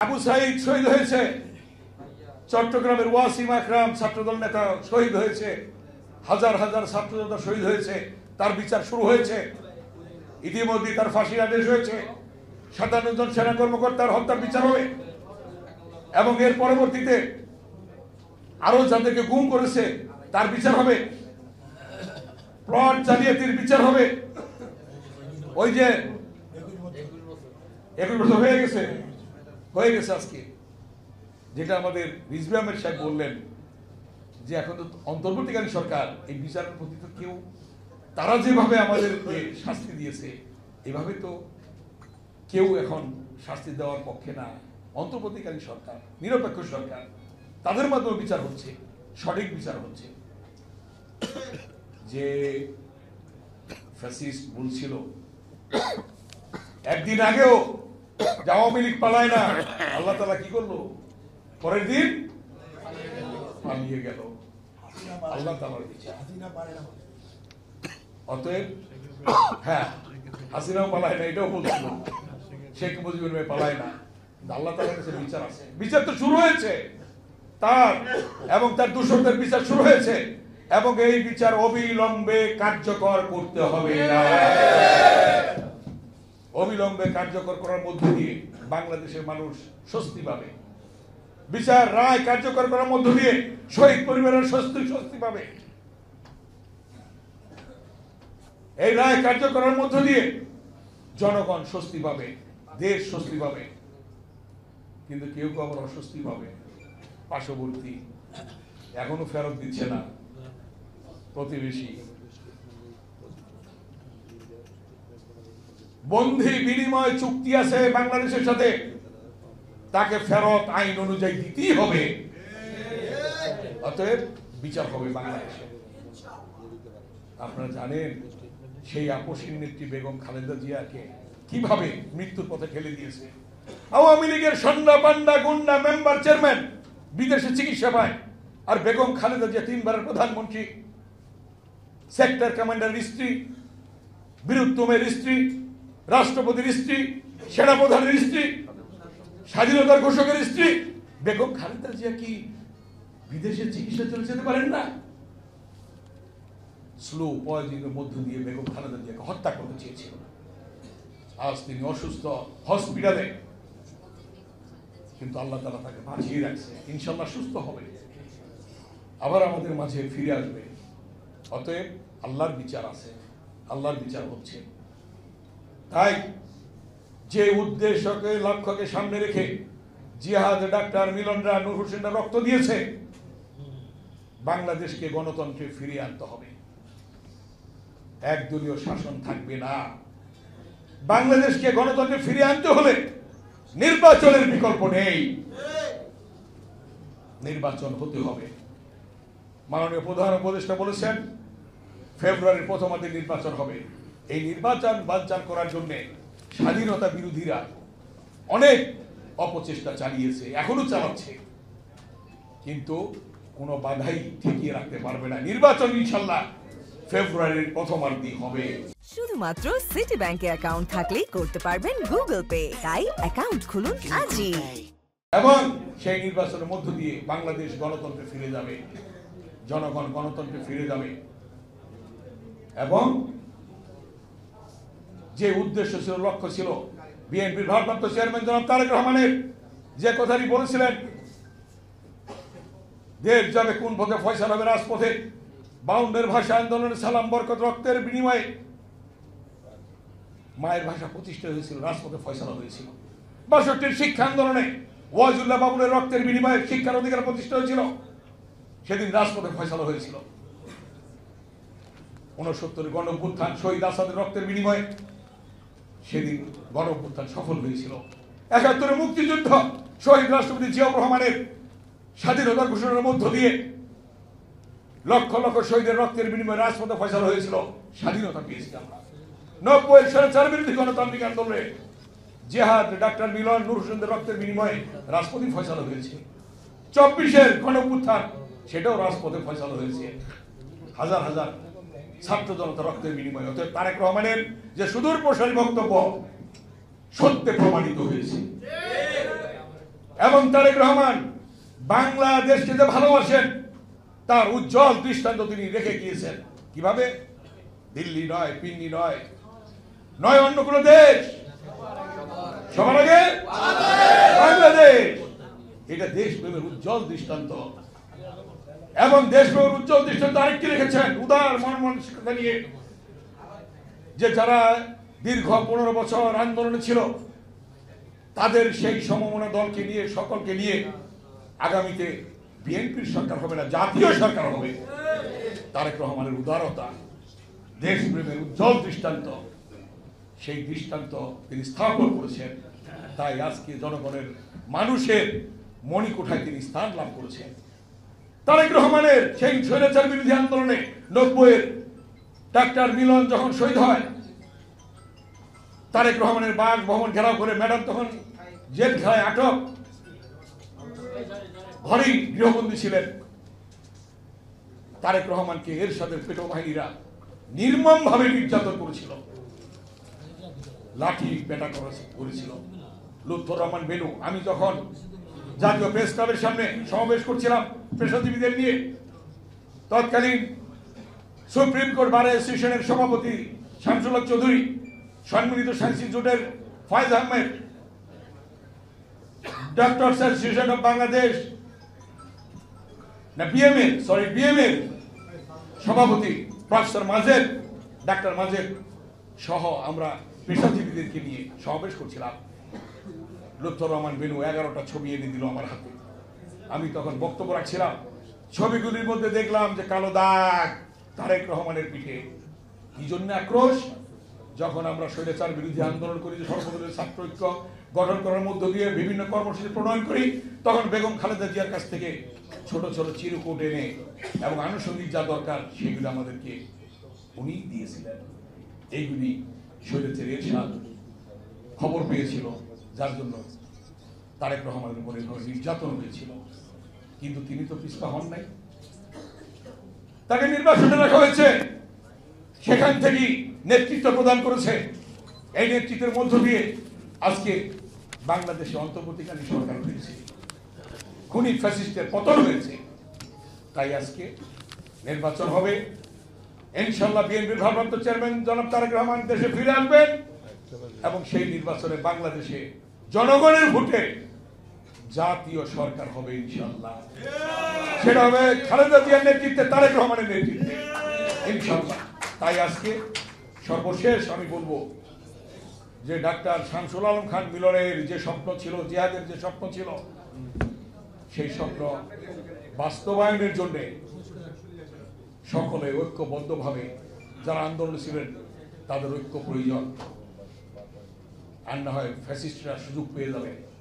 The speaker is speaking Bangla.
আবু সাইদ শহীদ হয়েছে, চট্টগ্রামের ওয়াসিম আকরাম ছাত্রদল নেতা শহীদ হয়েছে, হাজার হাজার ছাত্রদল শহীদ হয়েছে, তার বিচার শুরু হয়েছে। ইতিমধ্যে তার ফাঁসির আদেশ হয়েছে। 57 জন সেনা কর্মকর্তার হত্যার বিচার হবে এবং এর পরবর্তীতে আরো যাদেরকে গুম করেছে তার বিচার হবে, প্লট জালিয়াতির বিচার হবে। ওই যে 21 বছর হয়ে গেছে আজকে, যেটা আমাদের রিজভী আহমেদ সাহেব বললেন যে এখন তো অন্তর্বর্তীকালীন সরকার, এই বিচারের প্রতি তো কেউ, তারা যেভাবে আমাদেরকে শাস্তি দিয়েছে এভাবে তো কেউ এখন শাস্তি দেওয়ার পক্ষে না। অন্তর্বর্তীকালীন সরকার, নিরপেক্ষ সরকার, তাদের মাধ্যমে বিচার হচ্ছে, সঠিক বিচার হচ্ছে। যে ফ্যাসিস্ট বলছিল একদিন আগেও আওয়ামী লীগ পালায় না, আল্লাহ তাআলা কি করলো? পরের দিন পালিয়ে গেল। আল্লাহ তাআলার বিচার। অতএব হ্যাঁ, হাসিনাও পালায় না, এটাও বলছিল, শেখ মুজিবুর রহমান পালায় না। আল্লাহ তাআলার কাছে বিচার আছে, বিচার তো শুরু হয়েছে তার এবং তার দূষণদের বিচার শুরু হয়েছে এবং এই বিচার অবিলম্বে কার্যকর করতে হবে। অবিলম্বে কার্যকর করার মধ্য দিয়ে বাংলাদেশের মানুষ স্বস্তি পাবে। বিচার রায় কার্যকর করার মধ্য দিয়ে শহীদ পরিবারের স্বস্তি পাবে। এই রায় কার্যকর করার মধ্য দিয়ে জনগণ স্বস্তি পাবে, দেশ স্বস্তি পাবে। কিন্তু কেউ কেউ আবার অস্বস্তি পাবে। পার্শ্ববর্তী এখনো ফেরত দিচ্ছে না, প্রতিবেশী বন্ধি বিনিময় চুক্তি আছে বাংলাদেশের সাথে, তাকে ফেরত আইন অনুযায়ী দিতেই হবে। অতএব বিচার হবে বাংলাদেশে। আপনারা জানেন সেই আপসীন নেত্রী বেগম খালেদা জিয়াকে কিভাবে মৃত্যুর পথে ঠেলে দিয়েছে। আওয়ামী লীগের সন্না পান্ডা গুন্ডা মেম্বার চেয়ারম্যান বিদেশে চিকিৎসা পায়, আর বেগম খালেদা জিয়া 3 বারের প্রধানমন্ত্রী, সেক্টর কমান্ডারের স্ত্রী, বীরুত্তমের স্ত্রী, রাষ্ট্রপতির স্ত্রী, সেনাপ্রধানের স্ত্রী, স্বাধীনতার ঘোষকের স্ত্রী। বেগম খালেদা জিয়া কি বিদেশে চিকিৎসা চলে যেতে পারেন না? স্লো পয়জনের মধ্য দিয়ে বেগম খালেদা জিয়াকে হত্যা করতে চেয়েছিল। আজ তিনি অসুস্থ, হসপিটালে, কিন্তু আল্লাহ তাআলা তাকে বাঁচিয়ে রাখছে। ইনশাআল্লাহ সুস্থ হবে, আবার আমাদের মাঝে ফিরে আসবে। অতএব আল্লাহর বিচার আছে, আল্লাহর বিচার হচ্ছে। তাই যে উদ্দেশ্যকে, লক্ষ্যকে সামনে রেখে জিহাদ ডাক্তার মিলনরা, নূর হোসেনরা রক্ত দিয়েছে, বাংলাদেশকে গণতন্ত্রে ফিরিয়ে আনতে হবে। একদলীয় শাসন থাকবে না। বাংলাদেশকে গণতন্ত্রে ফিরিয়ে আনতে হলে নির্বাচনের বিকল্প নেই, নির্বাচন হতে হবে। মাননীয় প্রধান উপদেষ্টা বলেছেন ফেব্রুয়ারির প্রথমার্ধে নির্বাচন হবে। এই নির্বাচন বানচাল করার জন্য স্বাধীনতা বিরোধীরা অনেক অপচেষ্টা চালিয়েছে, এখনো চালাচ্ছে, কিন্তু কোনো বাধাই ঠেকিয়ে রাখতে পারবে না। নির্বাচন ইনশাআল্লাহ ফেব্রুয়ারির প্রথমার্ধে হবে। শুধুমাত্র সিটি ব্যাংকে অ্যাকাউন্ট থাকলেই করতে পারবেন গুগল পে। তাই অ্যাকাউন্ট খুলুন আজই। এবং সেই নির্বাচনের মধ্য দিয়ে বাংলাদেশ গণতন্ত্রে ফিরে যাবে, জনগণ গণতন্ত্রে ফিরে যাবে। এবং যে উদ্দেশ্য ছিল, লক্ষ্য ছিল, বিএনপির ভারপ্রাপ্ত চেয়ারম্যান জনাব তারেক রহমানের যে কথাটি বলেছিলেন, দেশ যাবে কোন পথে, ফয়সালা হবে রাজপথে। 52 ভাষা আন্দোলনের সালাম বরকত রক্তের বিনিময়ে মায়ের ভাষা প্রতিষ্ঠা হয়েছিল, রাজপথে ফয়সালা হয়েছিল। 62 শিক্ষা আন্দোলনে ওয়াজিউল্লাহ বাবুলের রক্তের বিনিময়ে শিক্ষার অধিকার প্রতিষ্ঠা হয়েছিল, সেদিন রাজপথে ফয়সালা হয়েছিল। 69 গণ অভ্যুত্থান, শহীদ আসাদের রক্তের বিনিময়ে সেদিন গণ অভ্যুত্থান সফল হয়েছিল। 71 মুক্তিযুদ্ধ, শহীদ রাষ্ট্রপতি জিয়াউর রহমানের স্বাধীনতার ঘোষণার মধ্য দিয়ে লক্ষ লক্ষ শহীদের রক্তের বিনিময়ে রাজপথে ফয়সালা হয়েছিল, স্বাধীনতা পেয়েছি আমরা। 90 স্বৈরাচার বিরোধী গণতান্ত্রিক আন্দোলনে জিহাদ ডাক্তার মিলন, নূর হোসেনদের রক্তের বিনিময়ে রাজপথে ফয়সালা হয়েছে। 24 গণ অভ্যুত্থান, সেটাও রাজপথে ফয়সালা হয়েছে, হাজার হাজার ছাত্র জনতা রক্তের বিনিময়ে। অতএব তারেক রহমানের যে সুদূর প্রসারী বক্তব্য সত্যে প্রমাণিত হয়েছে। এবং তারেক রহমান বাংলাদেশকে যে ভালোবাসেন তার উজ্জ্বল দৃষ্টান্ত তিনি রেখে গিয়েছেন। কিভাবে? দিল্লি নয়, পিন্ডি নয়, নয় অন্য কোন দেশ, সবার আগে বাংলাদেশ। এটা দেশপ্রেমের উজ্জ্বল দৃষ্টান্ত। এবং দেশপ্রেমের উজ্জ্বল দৃষ্টান্ত আরেকটি রেখেছেন উদার মনমানসিকতা নিয়ে, যে যারা দীর্ঘ 15 বছর আন্দোলনে ছিল তাদের সেই সমমনা দলকে নিয়ে, সকলকে নিয়ে আগামীতে বিএনপির সরকার হবে না, জাতীয় সরকার হবে। তারেক রহমানের উদারতা, দেশপ্রেমের উজ্জ্বল দৃষ্টান্ত, সেই দৃষ্টান্ত তিনি স্থাপন করেছেন। তাই আজকে জনগণের, মানুষের মণিকোঠায় তিনি স্থান লাভ করেছেন। তারেক রহমানের সেই স্বৈরাচার বিরোধী আন্দোলনে 90-এর ডাক্তার মিলন যখন শহীদ হয়, তারেক রহমানের বাসভবন ঘেরাও করে ম্যাডাম তখন জেলখানায় আটক, ঘরেই গৃহবন্দী ছিলেন। তারেক রহমানকে এরশাদের পেটো বাহিনীরা নির্মম ভাবে নির্যাতন করেছিল, লাঠি পেটা করেছিল। লুৎফর রহমান বেনু, আমি যখন জাতীয় প্রেস ক্লাবের সামনে সমাবেশ করছিলাম পেশাজীবীদের নিয়ে, তৎকালীন সুপ্রিম কোর্ট বার অ্যাসোসিয়েশনের সভাপতি শামসুল হক চৌধুরী, সম্মিলিত সায়েন্স ইনস্টিটিউটের Foyez Ahmed, doctors association of Bangladesh BMA সভাপতি প্রফেসর মাজেদ, ডাক্তার মাজেদ সহ আমরা পেশাজীবীদেরকে নিয়ে সমাবেশ করছিলাম। লুৎফর রহমান বেনু 11টা ছবি এনে দিল আমার হাতে। আমি তখন বক্তব্য রাখছিলাম, ছবিগুলির মধ্যে দেখলাম যে কালো দাগ তারেক রহমানের পিঠে। কি জন্য আক্রোশ? যখন আমরা স্বৈরাচার বিরোধী আন্দোলন করি, সর্বদলীয় ছাত্র ঐক্য গঠন করার মধ্য দিয়ে বিভিন্ন কর্মসূচি প্রণয়ন করি, তখন বেগম খালেদা জিয়ার কাছ থেকে ছোট ছোট চিরকুট এনে এবং আনুষঙ্গিক যা দরকার সেগুলো আমাদেরকে উনি দিয়েছিলেন। এইগুলি স্বৈরাচার এরশাদ খবর পেয়েছিল, যার জন্য তারেক রহমানের উপরে নির্যাতন হয়েছিল। কিন্তু তিনি তো পিছপা হন নাই, তাকে নির্বাচনে রাখা হয়েছে, সেখান থেকেই নেতৃত্ব প্রদান করেছে। এই নেতৃত্বের মধ্য দিয়ে আজকে বাংলাদেশে অন্তর্বর্তীকালীন সরকার হয়েছে, খুনি ফ্যাসিস্টের পতন হয়েছে। তাই আজকে নির্বাচন হবে, ইনশাআল্লাহ বিএনপির ভারপ্রাপ্ত চেয়ারম্যান জনাব তারেক রহমান দেশে ফিরে আসবেন এবং সেই নির্বাচনে বাংলাদেশে জনগণের ভোটে জাতীয় সরকার হবে ইনশাআল্লাহ। সেটা হবে খালেদা জিয়ার নেতৃত্বে, তারেক রহমানের নেতৃত্বে ইনশাআল্লাহ। তাই আজকে সর্বশেষ আমি বলবো যে ডাক্তার শামসুল আলম খান মিলনের যে স্বপ্ন ছিল, জিহাদের যে স্বপ্ন ছিল, সেই স্বপ্ন বাস্তবায়নের জন্য সকলে ঐক্যবদ্ধভাবে যারা আন্দোলনে ছিলেন তাদের ঐক্য প্রয়োজন। আর না হয় ফ্যাসিস্টরা সুযোগ পেয়ে যাবে।